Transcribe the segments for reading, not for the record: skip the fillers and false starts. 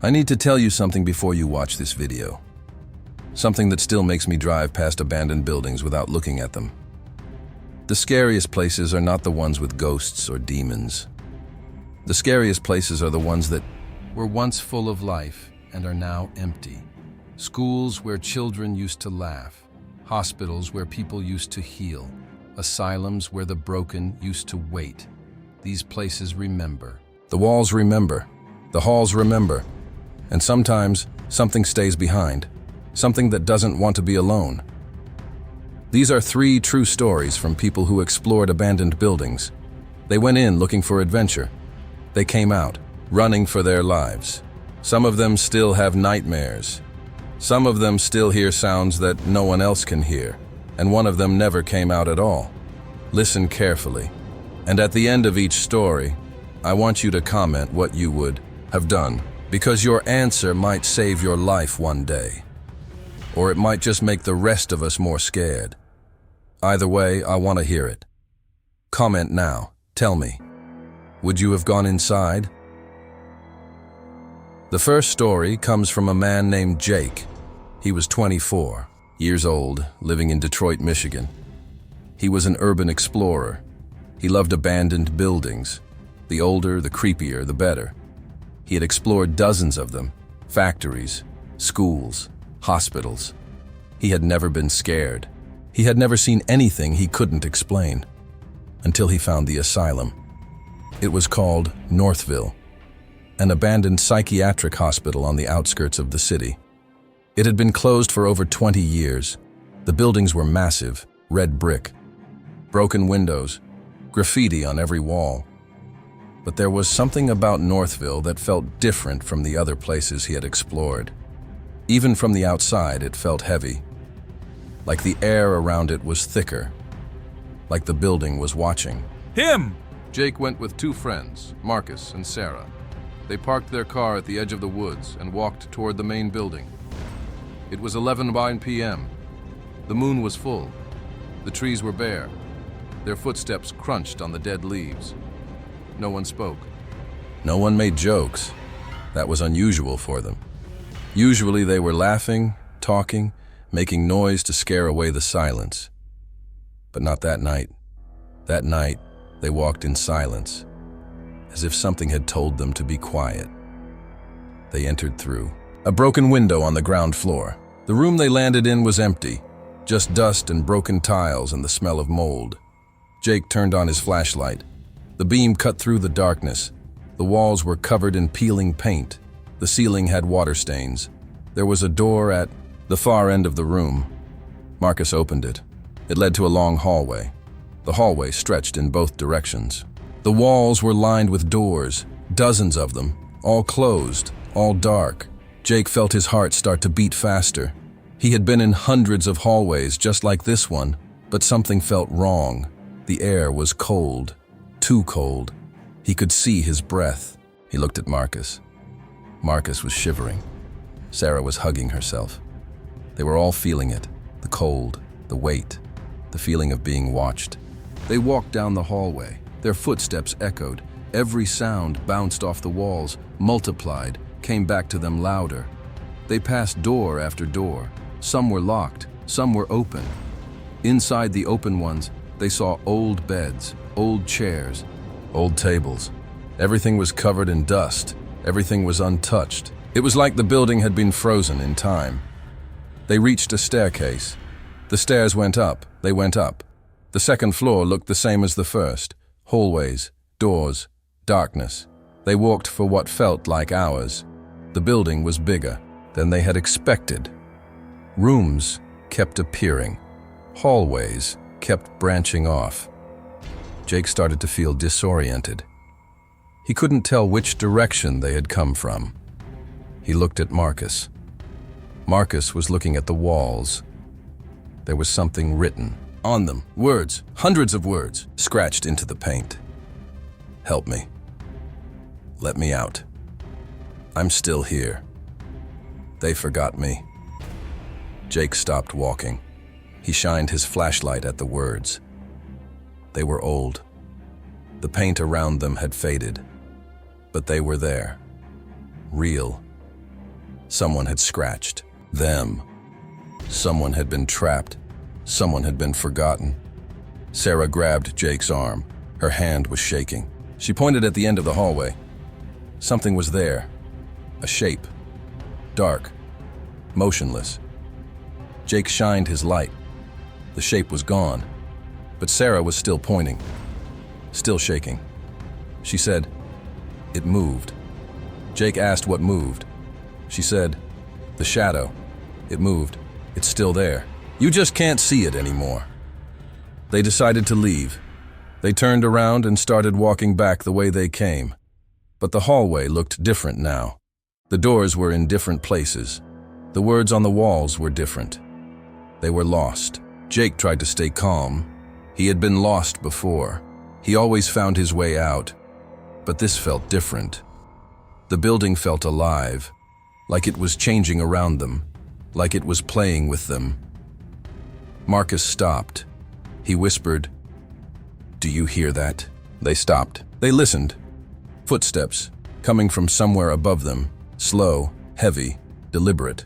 I need to tell you something before you watch this video. Something that still makes me drive past abandoned buildings without looking at them. The scariest places are not the ones with ghosts or demons. The scariest places are the ones that were once full of life and are now empty. Schools where children used to laugh. Hospitals where people used to heal. Asylums where the broken used to wait. These places remember. The walls remember. The halls remember. And sometimes, something stays behind. Something that doesn't want to be alone. These are 3 true stories from people who explored abandoned buildings. They went in looking for adventure. They came out, running for their lives. Some of them still have nightmares. Some of them still hear sounds that no one else can hear. And one of them never came out at all. Listen carefully. And at the end of each story, I want you to comment what you would have done, because your answer might save your life one day. Or it might just make the rest of us more scared. Either way, I want to hear it. Comment now. Tell me. Would you have gone inside? The first story comes from a man named Jake. He was 24 years old, living in Detroit, Michigan. He was an urban explorer. He loved abandoned buildings. The older, the creepier, the better. He had explored dozens of them, factories, schools, hospitals. He had never been scared. He had never seen anything he couldn't explain, until he found the asylum. It was called Northville, an abandoned psychiatric hospital on the outskirts of the city. It had been closed for over 20 years. The buildings were massive, red brick, broken windows, graffiti on every wall. But there was something about Northville that felt different from the other places he had explored. Even from the outside, it felt heavy. Like the air around it was thicker. Like the building was watching. Him! Jake went with 2 friends, Marcus and Sarah. They parked their car at the edge of the woods and walked toward the main building. It was 11 p.m. The moon was full. The trees were bare. Their footsteps crunched on the dead leaves. No one spoke. No one made jokes. That was unusual for them. Usually they were laughing, talking, making noise to scare away the silence. But not that night. That night, they walked in silence, as if something had told them to be quiet. They entered through a broken window on the ground floor. The room they landed in was empty, just dust and broken tiles and the smell of mold. Jake turned on his flashlight. The beam cut through the darkness. The walls were covered in peeling paint. The ceiling had water stains. There was a door at the far end of the room. Marcus opened it. It led to a long hallway. The hallway stretched in both directions. The walls were lined with doors, dozens of them, all closed, all dark. Jake felt his heart start to beat faster. He had been in hundreds of hallways just like this one, but something felt wrong. The air was cold, too cold. He could see his breath. He looked at Marcus. Marcus was shivering. Sarah was hugging herself. They were all feeling it, the cold, the weight, the feeling of being watched. They walked down the hallway. Their footsteps echoed. Every sound bounced off the walls, multiplied, came back to them louder. They passed door after door. Some were locked, some were open. Inside the open ones, they saw old beds, old chairs, old tables. Everything was covered in dust. Everything was untouched. It was like the building had been frozen in time. They reached a staircase. The stairs went up. They went up. The second floor looked the same as the first. Hallways, doors, darkness. They walked for what felt like hours. The building was bigger than they had expected. Rooms kept appearing. Hallways kept branching off. Jake started to feel disoriented. He couldn't tell which direction they had come from. He looked at Marcus. Marcus was looking at the walls. There was something written on them, words, hundreds of words, scratched into the paint. Help me. Let me out. I'm still here. They forgot me. Jake stopped walking. He shined his flashlight at the words. They were old. The paint around them had faded, but they were there. Real. Someone had scratched them. Someone had been trapped. Someone had been forgotten. Sarah grabbed Jake's arm. Her hand was shaking. She pointed at the end of the hallway. Something was there. A shape. Dark. Motionless. Jake shined his light. The shape was gone, but Sarah was still pointing, still shaking. She said, "It moved." Jake asked what moved. She said, "The shadow. It moved. It's still there. You just can't see it anymore." They decided to leave. They turned around and started walking back the way they came. But the hallway looked different now. The doors were in different places. The words on the walls were different. They were lost. Jake tried to stay calm. He had been lost before. He always found his way out. But this felt different. The building felt alive, like it was changing around them, like it was playing with them. Marcus stopped. He whispered, "Do you hear that?" They stopped. They listened. Footsteps, coming from somewhere above them, slow, heavy, deliberate.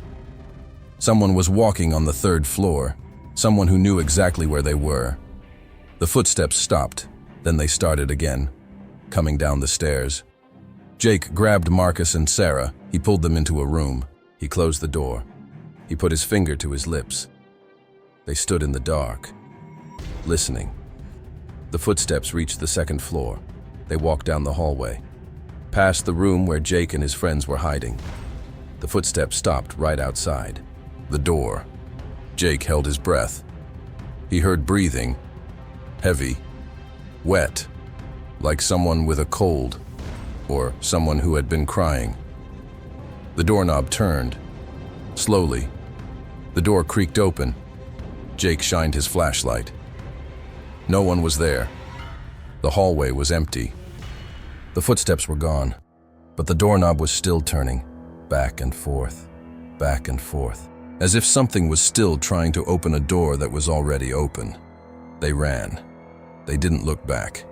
Someone was walking on the third floor, someone who knew exactly where they were. The footsteps stopped, then they started again, coming down the stairs. Jake grabbed Marcus and Sarah. He pulled them into a room. He closed the door. He put his finger to his lips. They stood in the dark, listening. The footsteps reached the second floor. They walked down the hallway, past the room where Jake and his friends were hiding. The footsteps stopped right outside the door. Jake held his breath. He heard breathing, heavy, wet, like someone with a cold, or someone who had been crying. The doorknob turned. Slowly, the door creaked open. Jake shined his flashlight. No one was there. The hallway was empty. The footsteps were gone, but the doorknob was still turning, back and forth, as if something was still trying to open a door that was already open. They ran. They didn't look back.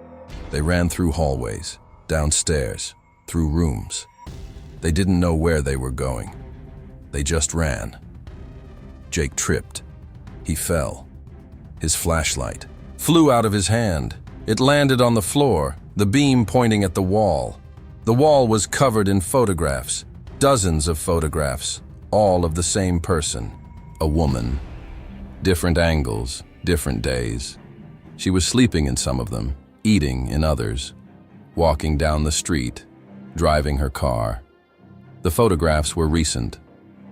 They ran through hallways, downstairs, through rooms. They didn't know where they were going. They just ran. Jake tripped. He fell. His flashlight flew out of his hand. It landed on the floor, the beam pointing at the wall. The wall was covered in photographs, dozens of photographs, all of the same person, a woman. Different angles, different days. She was sleeping in some of them, eating in others, walking down the street, driving her car. The photographs were recent.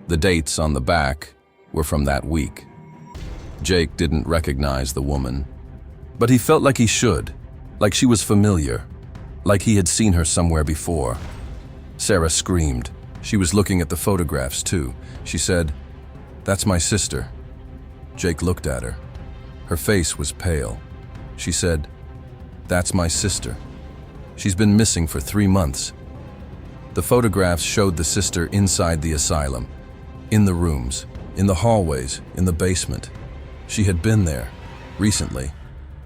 The dates on the back were from that week. Jake didn't recognize the woman, but he felt like he should, like she was familiar, like he had seen her somewhere before. Sarah screamed. She was looking at the photographs too. She said, "That's my sister." Jake looked at her. Her face was pale. She said, "That's my sister. She's been missing for 3 months." The photographs showed the sister inside the asylum, in the rooms, in the hallways, in the basement. She had been there, recently.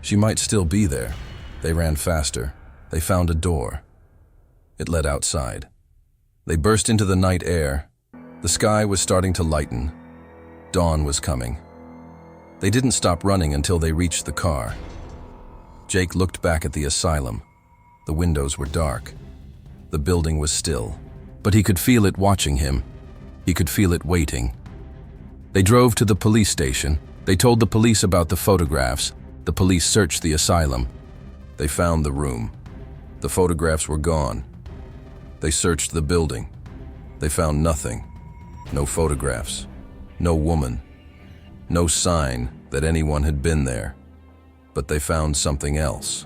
She might still be there. They ran faster. They found a door. It led outside. They burst into the night air. The sky was starting to lighten. Dawn was coming. They didn't stop running until they reached the car. Jake looked back at the asylum. The windows were dark. The building was still, but he could feel it watching him. He could feel it waiting. They drove to the police station. They told the police about the photographs. The police searched the asylum. They found the room. The photographs were gone. They searched the building. They found nothing. No photographs. No woman. No sign that anyone had been there. But they found something else.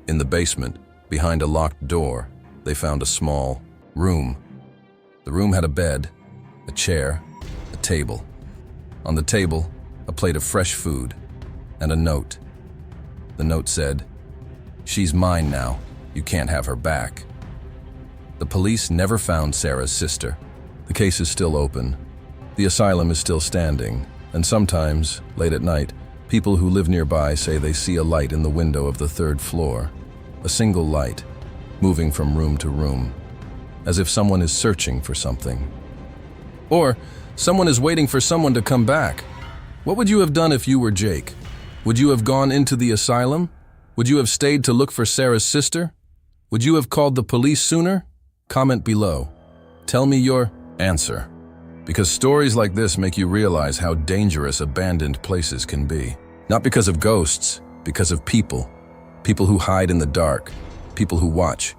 In the basement, behind a locked door, they found a small room. The room had a bed, a chair, a table. On the table, a plate of fresh food, and a note. The note said, "She's mine now. You can't have her back." The police never found Sarah's sister. The case is still open. The asylum is still standing, and sometimes, late at night, people who live nearby say they see a light in the window of the third floor. A single light, moving from room to room, as if someone is searching for something. Or, someone is waiting for someone to come back. What would you have done if you were Jake? Would you have gone into the asylum? Would you have stayed to look for Sarah's sister? Would you have called the police sooner? Comment below. Tell me your answer. Because stories like this make you realize how dangerous abandoned places can be. Not because of ghosts, because of people. People who hide in the dark. People who watch.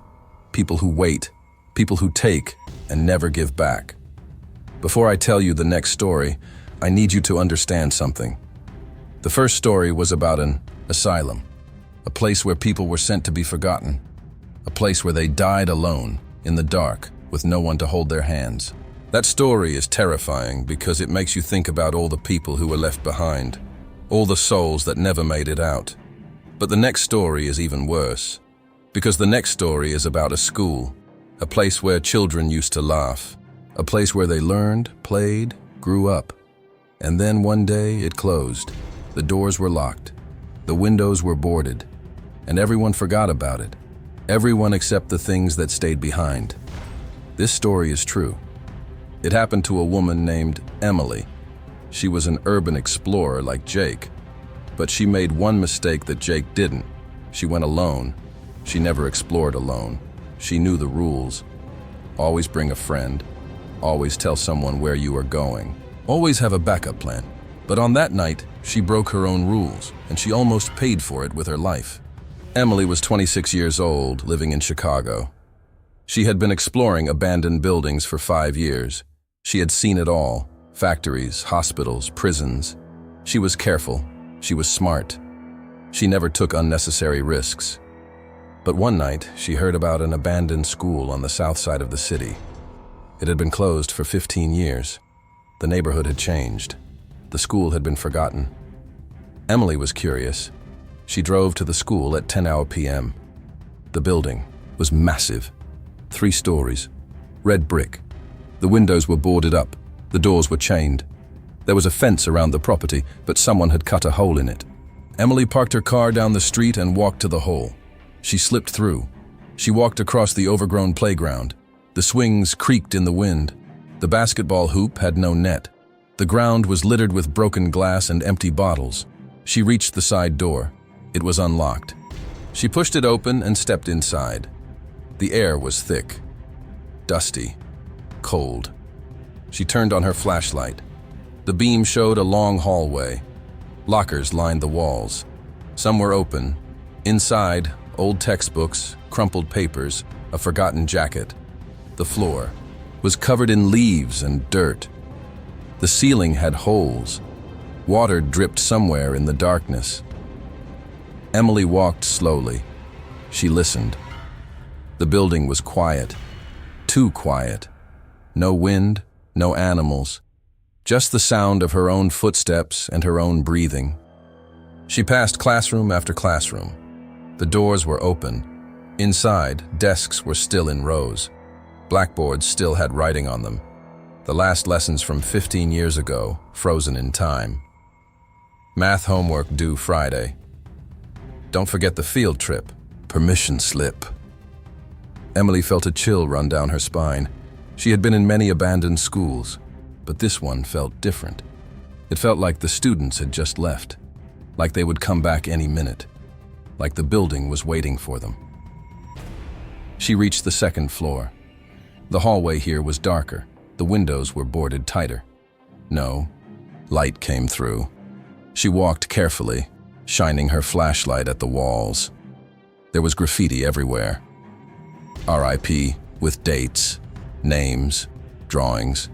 People who wait. People who take and never give back. Before I tell you the next story, I need you to understand something. The first story was about an asylum, a place where people were sent to be forgotten, a place where they died alone, in the dark, with no one to hold their hands. That story is terrifying because it makes you think about all the people who were left behind, all the souls that never made it out. But the next story is even worse, because the next story is about a school, a place where children used to laugh, a place where they learned, played, grew up. And then one day it closed. The doors were locked. The windows were boarded. And everyone forgot about it. Everyone except the things that stayed behind. This story is true. It happened to a woman named Emily. She was an urban explorer like Jake. But she made one mistake that Jake didn't. She went alone. She never explored alone. She knew the rules. Always bring a friend. Always tell someone where you are going. Always have a backup plan. But on that night, she broke her own rules, and she almost paid for it with her life. Emily was 26 years old, living in Chicago. She had been exploring abandoned buildings for 5 years. She had seen it all: factories, hospitals, prisons. She was careful. She was smart. She never took unnecessary risks. But one night, she heard about an abandoned school on the south side of the city. It had been closed for 15 years. The neighborhood had changed. The school had been forgotten. Emily was curious. She drove to the school at 10 p.m. The building was massive. 3 stories. Red brick. The windows were boarded up. The doors were chained. There was a fence around the property, but someone had cut a hole in it. Emily parked her car down the street and walked to the hole. She slipped through. She walked across the overgrown playground. The swings creaked in the wind. The basketball hoop had no net. The ground was littered with broken glass and empty bottles. She reached the side door. It was unlocked. She pushed it open and stepped inside. The air was thick, dusty, cold. She turned on her flashlight. The beam showed a long hallway. Lockers lined the walls. Some were open. Inside, old textbooks, crumpled papers, a forgotten jacket. The floor was covered in leaves and dirt. The ceiling had holes. Water dripped somewhere in the darkness. Emily walked slowly. She listened. The building was quiet. Too quiet. No wind, no animals. Just the sound of her own footsteps and her own breathing. She passed classroom after classroom. The doors were open. Inside, desks were still in rows. Blackboards still had writing on them. The last lessons from 15 years ago, frozen in time. Math homework due Friday. Don't forget the field trip. Permission slip. Emily felt a chill run down her spine. She had been in many abandoned schools, but this one felt different. It felt like the students had just left, like they would come back any minute, like the building was waiting for them. She reached the second floor. The hallway here was darker. The windows were boarded tighter. No, light came through. She walked carefully, shining her flashlight at the walls. There was graffiti everywhere. R.I.P. with dates, names, drawings.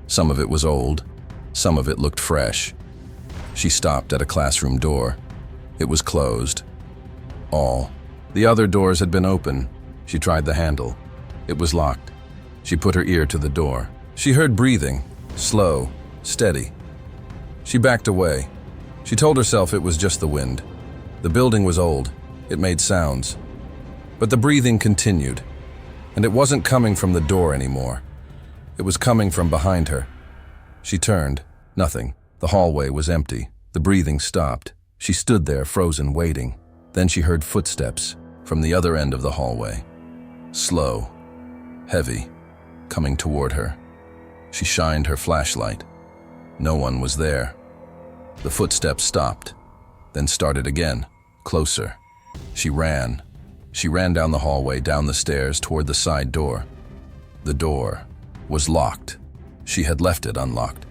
Some of it was old. Some of it looked fresh. She stopped at a classroom door. It was closed. All. The other doors had been open. She tried the handle. It was locked. She put her ear to the door. She heard breathing, slow, steady. She backed away. She told herself it was just the wind. The building was old. It made sounds. But the breathing continued, and it wasn't coming from the door anymore. It was coming from behind her. She turned. Nothing. The hallway was empty. The breathing stopped. She stood there, frozen, waiting. Then she heard footsteps from the other end of the hallway. Slow, heavy, coming toward her. She shined her flashlight. No one was there. The footsteps stopped, then started again, closer. She ran. She ran down the hallway, down the stairs, toward the side door. The door was locked. She had left it unlocked.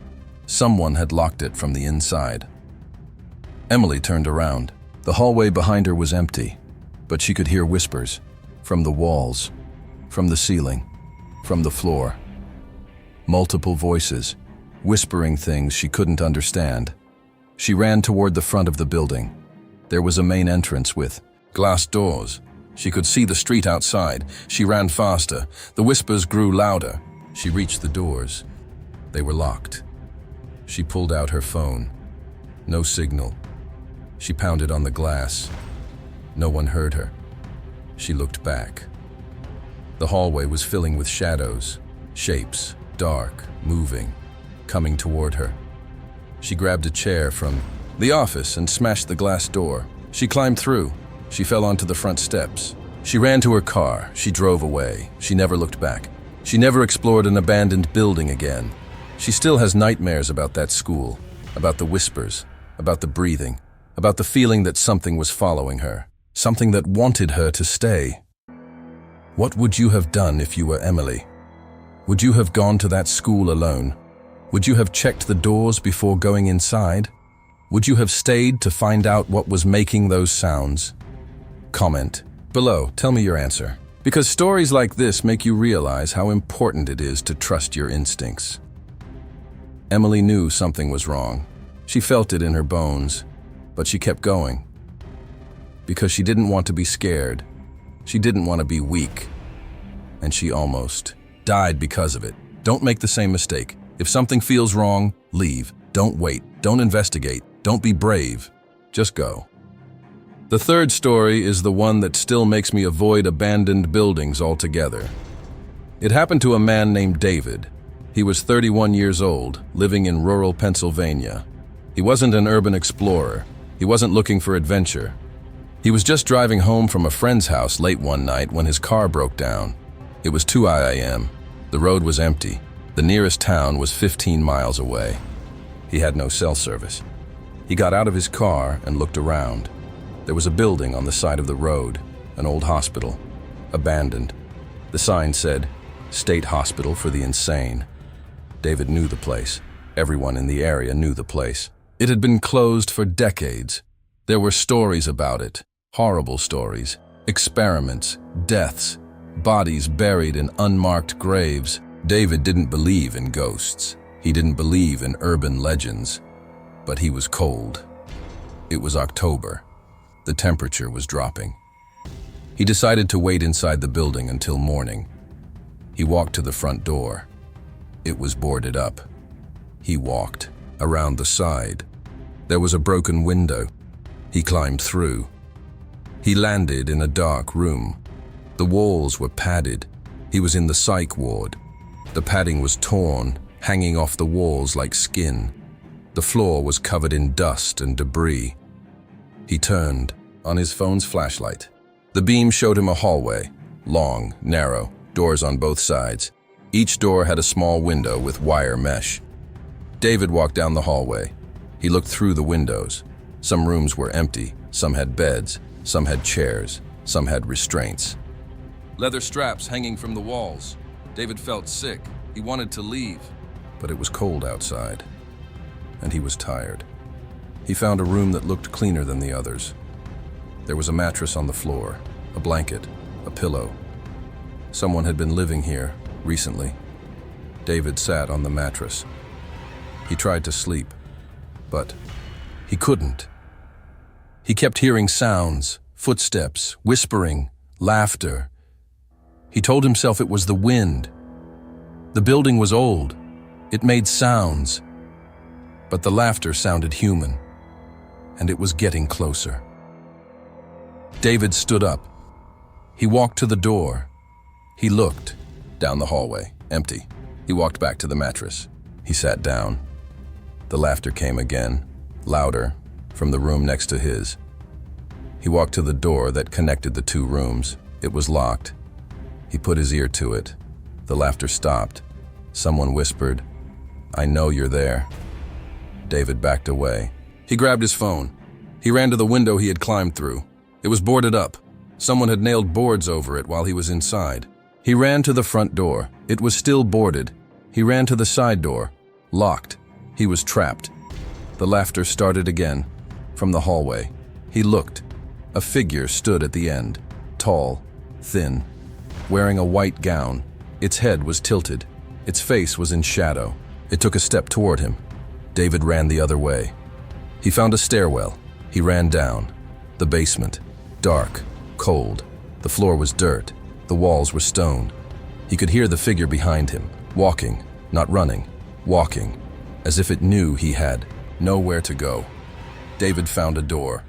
Someone had locked it from the inside. Emily turned around. The hallway behind her was empty, but she could hear whispers from the walls, from the ceiling, from the floor. Multiple voices, whispering things she couldn't understand. She ran toward the front of the building. There was a main entrance with glass doors. She could see the street outside. She ran faster. The whispers grew louder. She reached the doors. They were locked. She pulled out her phone. No signal. She pounded on the glass. No one heard her. She looked back. The hallway was filling with shadows, shapes, dark, moving, coming toward her. She grabbed a chair from the office and smashed the glass door. She climbed through. She fell onto the front steps. She ran to her car. She drove away. She never looked back. She never explored an abandoned building again. She still has nightmares about that school, about the whispers, about the breathing, about the feeling that something was following her, something that wanted her to stay. What would you have done if you were Emily? Would you have gone to that school alone? Would you have checked the doors before going inside? Would you have stayed to find out what was making those sounds? Comment below, tell me your answer. Because stories like this make you realize how important it is to trust your instincts. Emily knew something was wrong. She felt it in her bones, but she kept going. Because she didn't want to be scared. She didn't want to be weak. And she almost died because of it. Don't make the same mistake. If something feels wrong, leave. Don't wait. Don't investigate. Don't be brave. Just go. The third story is the one that still makes me avoid abandoned buildings altogether. It happened to a man named David. He was 31 years old, living in rural Pennsylvania. He wasn't an urban explorer. He wasn't looking for adventure. He was just driving home from a friend's house late one night when his car broke down. It was 2 a.m. The road was empty. The nearest town was 15 miles away. He had no cell service. He got out of his car and looked around. There was a building on the side of the road, an old hospital, abandoned. The sign said, "State Hospital for the Insane." David knew the place. Everyone in the area knew the place. It had been closed for decades. There were stories about it, horrible stories, experiments, deaths, bodies buried in unmarked graves. David didn't believe in ghosts. He didn't believe in urban legends. But he was cold. It was October. The temperature was dropping. He decided to wait inside the building until morning. He walked to the front door. It was boarded up. He walked around the side. There was a broken window. He climbed through. He landed in a dark room. The walls were padded. He was in the psych ward. The padding was torn, hanging off the walls like skin. The floor was covered in dust and debris. He turned on his phone's flashlight. The beam showed him a hallway, long, narrow, doors on both sides. Each door had a small window with wire mesh. David walked down the hallway. He looked through the windows. Some rooms were empty. Some had beds. Some had chairs. Some had restraints. Leather straps hanging from the walls. David felt sick. He wanted to leave, but it was cold outside, and he was tired. He found a room that looked cleaner than the others. There was a mattress on the floor, a blanket, a pillow. Someone had been living here recently. David sat on the mattress. He tried to sleep, but he couldn't. He kept hearing sounds, footsteps, whispering, laughter. He told himself it was the wind. The building was old. It made sounds, but the laughter sounded human, and it was getting closer. David stood up. He walked to the door. He looked down the hallway, empty. He walked back to the mattress. He sat down. The laughter came again, louder, from the room next to his. He walked to the door that connected the two rooms. It was locked. He put his ear to it. The laughter stopped. Someone whispered, I know you're there. David backed away. He grabbed his phone. He ran to the window he had climbed through. It was boarded up. Someone had nailed boards over it while he was inside. He ran to the front door. It was still boarded. He ran to the side door. Locked. He was trapped. The laughter started again. From the hallway. He looked. A figure stood at the end. Tall. Thin. Wearing a white gown. Its head was tilted. Its face was in shadow. It took a step toward him. David ran the other way. He found a stairwell. He ran down. The basement. Dark. Cold. The floor was dirt. The walls were stone. He could hear the figure behind him. Walking. Not running. Walking. As if it knew he had nowhere to go. David found a door.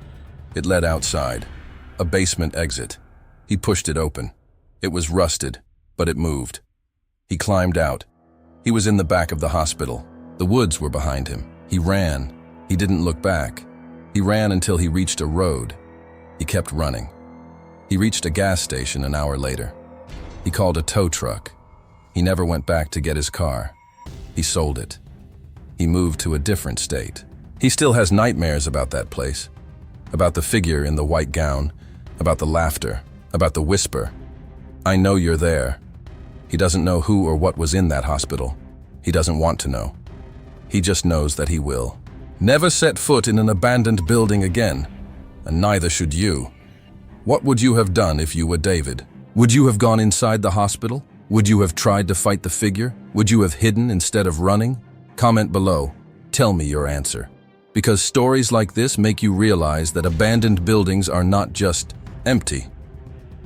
It led outside. A basement exit. He pushed it open. It was rusted, but it moved. He climbed out. He was in the back of the hospital. The woods were behind him. He ran. He didn't look back. He ran until he reached a road. He kept running. He reached a gas station an hour later. He called a tow truck. He never went back to get his car. He sold it. He moved to a different state. He still has nightmares about that place. About the figure in the white gown. About the laughter. About the whisper. I know you're there. He doesn't know who or what was in that hospital. He doesn't want to know. He just knows that he will. Never set foot in an abandoned building again, and neither should you. What would you have done if you were David? Would you have gone inside the hospital? Would you have tried to fight the figure? Would you have hidden instead of running? Comment below. Tell me your answer. Because stories like this make you realize that abandoned buildings are not just empty.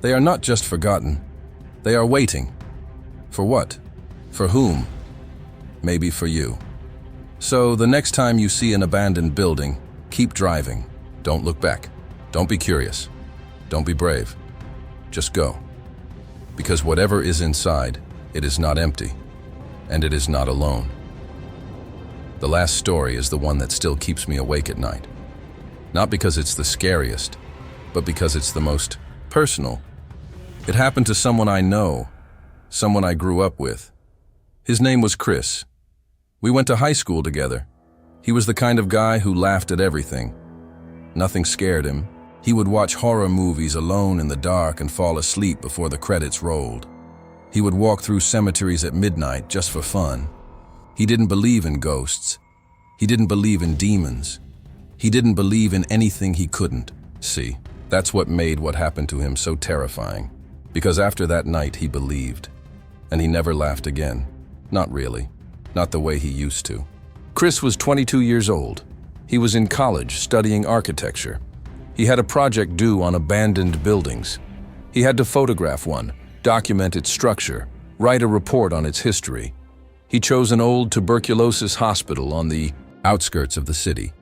They are not just forgotten. They are waiting. For what? For whom? Maybe for you. So the next time you see an abandoned building, keep driving. Don't look back. Don't be curious. Don't be brave. Just go. Because whatever is inside, it is not empty, and it is not alone. The last story is the one that still keeps me awake at night. Not because it's the scariest, but because it's the most personal. It happened to someone I know, someone I grew up with. His name was Chris. We went to high school together. He was the kind of guy who laughed at everything. Nothing scared him. He would watch horror movies alone in the dark and fall asleep before the credits rolled. He would walk through cemeteries at midnight just for fun. He didn't believe in ghosts. He didn't believe in demons. He didn't believe in anything he couldn't see. That's what made what happened to him so terrifying. Because after that night he believed. And he never laughed again. Not really. Not the way he used to. Chris was 22 years old. He was in college studying architecture. He had a project due on abandoned buildings. He had to photograph one, document its structure, write a report on its history. He chose an old tuberculosis hospital on the outskirts of the city.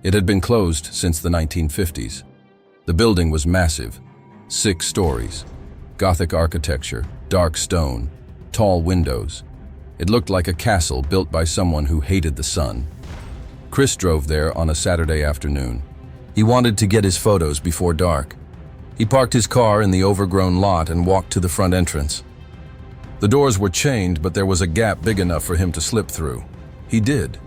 It had been closed since the 1950s. The building was massive, 6 stories, Gothic architecture, dark stone, tall windows. It looked like a castle built by someone who hated the sun. Chris drove there on a Saturday afternoon. He wanted to get his photos before dark. He parked his car in the overgrown lot and walked to the front entrance. The doors were chained, but there was a gap big enough for him to slip through. He did.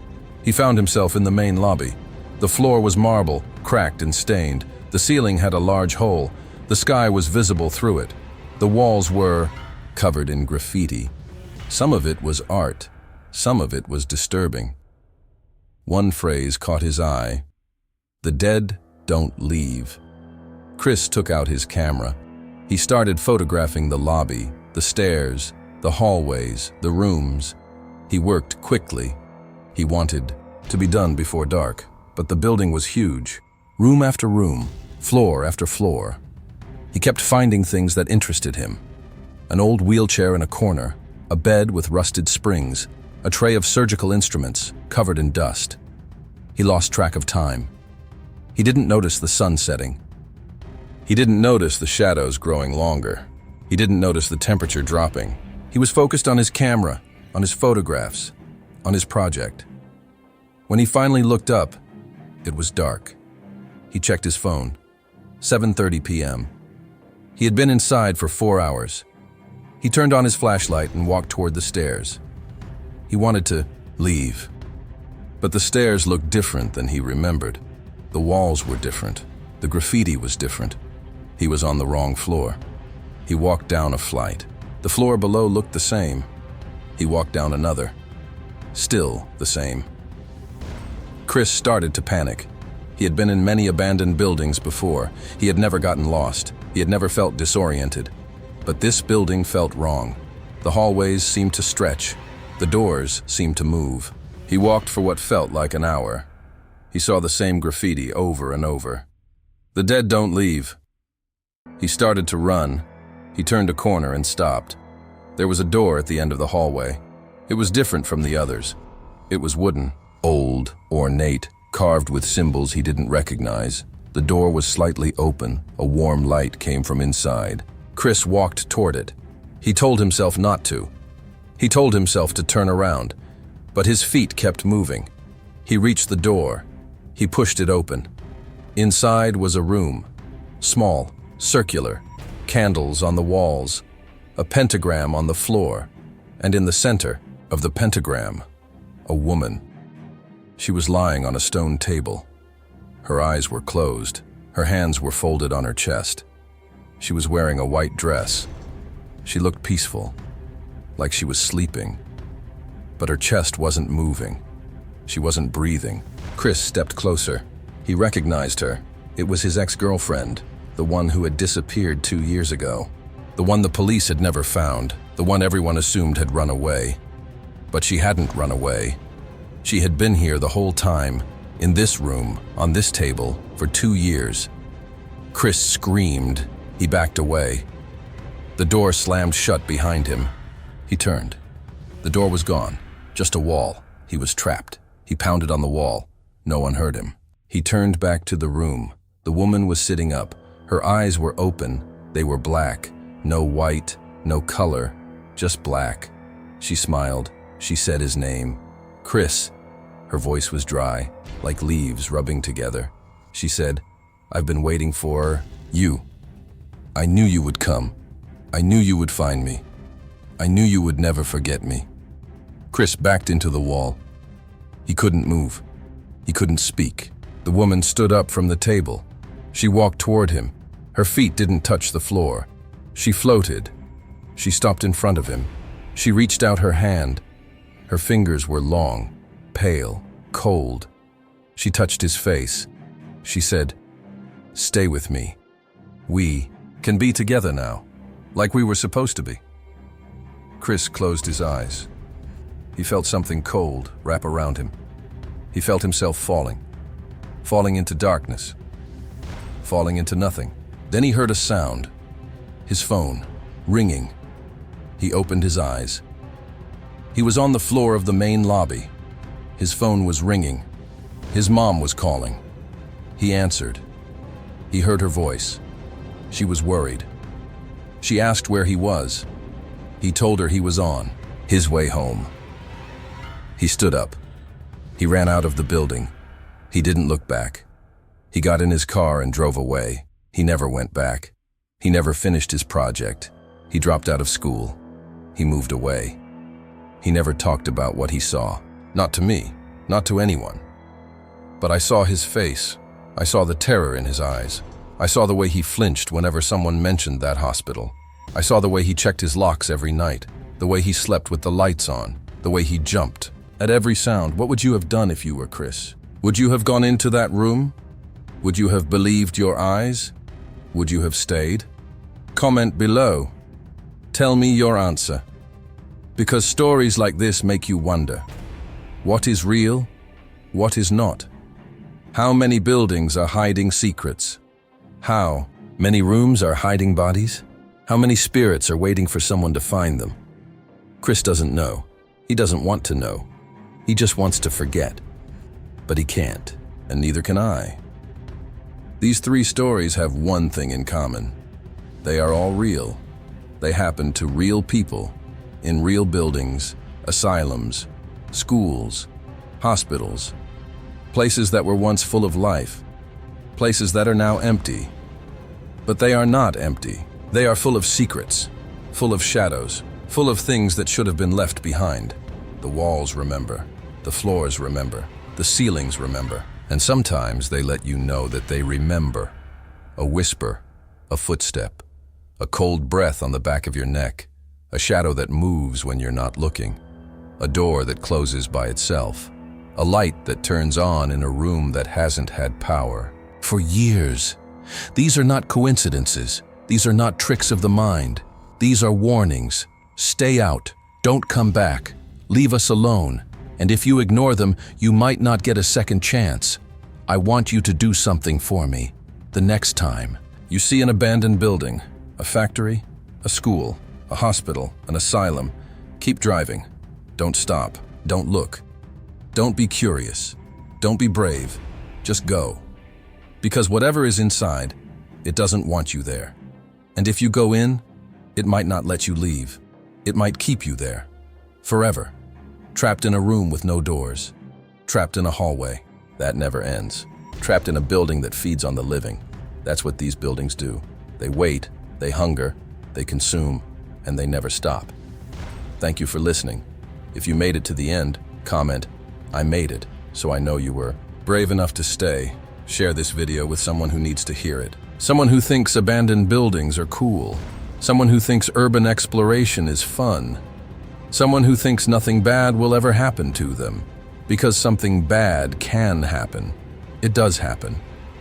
He found himself in the main lobby. The floor was marble, cracked and stained. The ceiling had a large hole. The sky was visible through it. The walls were covered in graffiti. Some of it was art. Some of it was disturbing. One phrase caught his eye. The dead don't leave. Chris took out his camera. He started photographing the lobby, the stairs, the hallways, the rooms. He worked quickly. He wanted to be done before dark, but the building was huge. Room after room, floor after floor. He kept finding things that interested him. An old wheelchair in a corner, a bed with rusted springs, a tray of surgical instruments covered in dust. He lost track of time. He didn't notice the sun setting. He didn't notice the shadows growing longer. He didn't notice the temperature dropping. He was focused on his camera, on his photographs, on his project. When he finally looked up, it was dark. He checked his phone. 7:30 p.m. He had been inside for 4 hours. He turned on his flashlight and walked toward the stairs. He wanted to Leave. But the stairs looked different than he remembered. The walls were different. The graffiti was different. He was on the wrong floor. He walked down a flight. The floor below looked the same. He walked down another. Still the same. Chris started to panic. He had been in many abandoned buildings before. He had never gotten lost. He had never felt disoriented. But this building felt wrong. The hallways seemed to stretch. The doors seemed to move. He walked for what felt like an hour. He saw the same graffiti over and over. "The dead don't leave." He started to run. He turned a corner and stopped. There was a door at the end of the hallway. It was different from the others. It was wooden, old, ornate, carved with symbols he didn't recognize. The door was slightly open. A warm light came from inside. Chris walked toward it. He told himself not to. He told himself to turn around, but his feet kept moving. He reached the door. He pushed it open. Inside was a room, small, circular, candles on the walls, a pentagram on the floor, and in the center of the pentagram, a woman. She was lying on a stone table. Her eyes were closed. Her hands were folded on her chest. She was wearing a white dress. She looked peaceful, like she was sleeping. But her chest wasn't moving. She wasn't breathing. Chris stepped closer. He recognized her. It was his ex-girlfriend, the one who had disappeared 2 years ago. The one the police had never found. The one everyone assumed had run away. But she hadn't run away. She had been here the whole time, in this room, on this table, for 2 years. Chris screamed. He backed away. The door slammed shut behind him. He turned. The door was gone. Just a wall. He was trapped. He pounded on the wall. No one heard him. He turned back to the room. The woman was sitting up. Her eyes were open. They were black. No white, no color, just black. She smiled. She said his name. "Chris." Her voice was dry, like leaves rubbing together. She said, "I've been waiting for you. I knew you would come. I knew you would find me. I knew you would never forget me." Chris backed into the wall. He couldn't move. He couldn't speak. The woman stood up from the table. She walked toward him. Her feet didn't touch the floor. She floated. She stopped in front of him. She reached out her hand. Her fingers were long, pale, cold. She touched his face. She said, "Stay with me. We can be together now, like we were supposed to be." Chris closed his eyes. He felt something cold wrap around him. He felt himself falling into darkness, falling into nothing. Then he heard a sound. His phone, ringing. He opened his eyes. He was on the floor of the main lobby. His phone was ringing. His mom was calling. He answered. He heard her voice. She was worried. She asked where he was. He told her he was on his way home. He stood up. He ran out of the building. He didn't look back. He got in his car and drove away. He never went back. He never finished his project. He dropped out of school. He moved away. He never talked about what he saw. Not to me, not to anyone. But I saw his face. I saw the terror in his eyes. I saw the way he flinched whenever someone mentioned that hospital. I saw the way he checked his locks every night, the way he slept with the lights on, the way he jumped. At every sound, what would you have done if you were Chris? Would you have gone into that room? Would you have believed your eyes? Would you have stayed? Comment below. Tell me your answer. Because stories like this make you wonder. What is real? What is not? How many buildings are hiding secrets? How many rooms are hiding bodies? How many spirits are waiting for someone to find them? Chris doesn't know. He doesn't want to know. He just wants to forget. But he can't, and neither can I. These 3 stories have one thing in common. They are all real. They happen to real people, in real buildings, asylums, schools, hospitals, places that were once full of life, places that are now empty. But they are not empty. They are full of secrets, full of shadows, full of things that should have been left behind. The walls remember. The floors remember. The ceilings remember. And sometimes they let you know that they remember. A whisper, a footstep, a cold breath on the back of your neck, a shadow that moves when you're not looking, a door that closes by itself, a light that turns on in a room that hasn't had power for years. These are not coincidences. These are not tricks of the mind. These are warnings. Stay out. Don't come back. Leave us alone. And if you ignore them, you might not get a second chance. I want you to do something for me. The next time you see an abandoned building, a factory, a school, a hospital, an asylum, keep driving. Don't stop. Don't look. Don't be curious. Don't be brave. Just go. Because whatever is inside, it doesn't want you there. And if you go in, it might not let you leave. It might keep you there. Forever. Trapped in a room with no doors. Trapped in a hallway. That never ends. Trapped in a building that feeds on the living. That's what these buildings do. They wait, they hunger, they consume, and they never stop. Thank you for listening. If you made it to the end, comment, "I made it," so I know you were brave enough to stay. Share this video with someone who needs to hear it. Someone who thinks abandoned buildings are cool. Someone who thinks urban exploration is fun. Someone who thinks nothing bad will ever happen to them. Because something bad can happen. It does happen.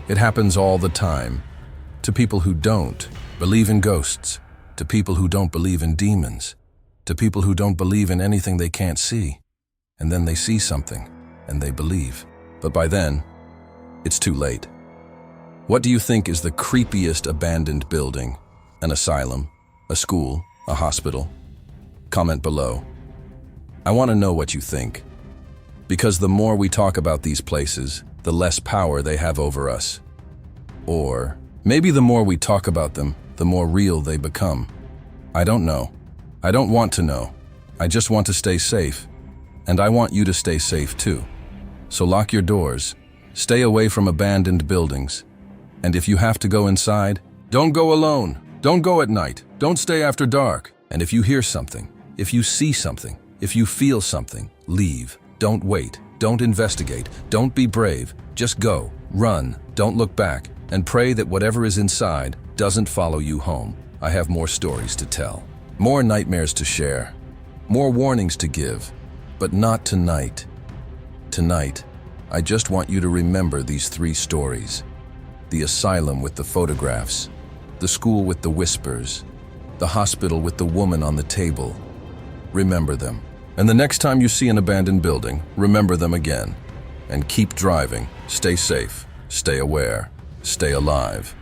It happens all the time. To people who don't believe in ghosts. To people who don't believe in demons. To people who don't believe in anything they can't see. And then they see something, and they believe. But by then, it's too late. What do you think is the creepiest abandoned building? An asylum? A school? A hospital? Comment below. I want to know what you think. Because the more we talk about these places, the less power they have over us. Or maybe the more we talk about them, the more real they become. I don't know. I don't want to know. I just want to stay safe. And I want you to stay safe too. So lock your doors. Stay away from abandoned buildings. And if you have to go inside, don't go alone. Don't go at night. Don't stay after dark. And if you hear something, if you see something, if you feel something, leave. Don't wait. Don't investigate. Don't be brave. Just go. Run. Don't look back. And pray that whatever is inside doesn't follow you home. I have more stories to tell. More nightmares to share. More warnings to give. But not tonight. Tonight, I just want you to remember these 3 stories. The asylum with the photographs. The school with the whispers. The hospital with the woman on the table. Remember them. And the next time you see an abandoned building, remember them again. And keep driving. Stay safe. Stay aware. Stay alive.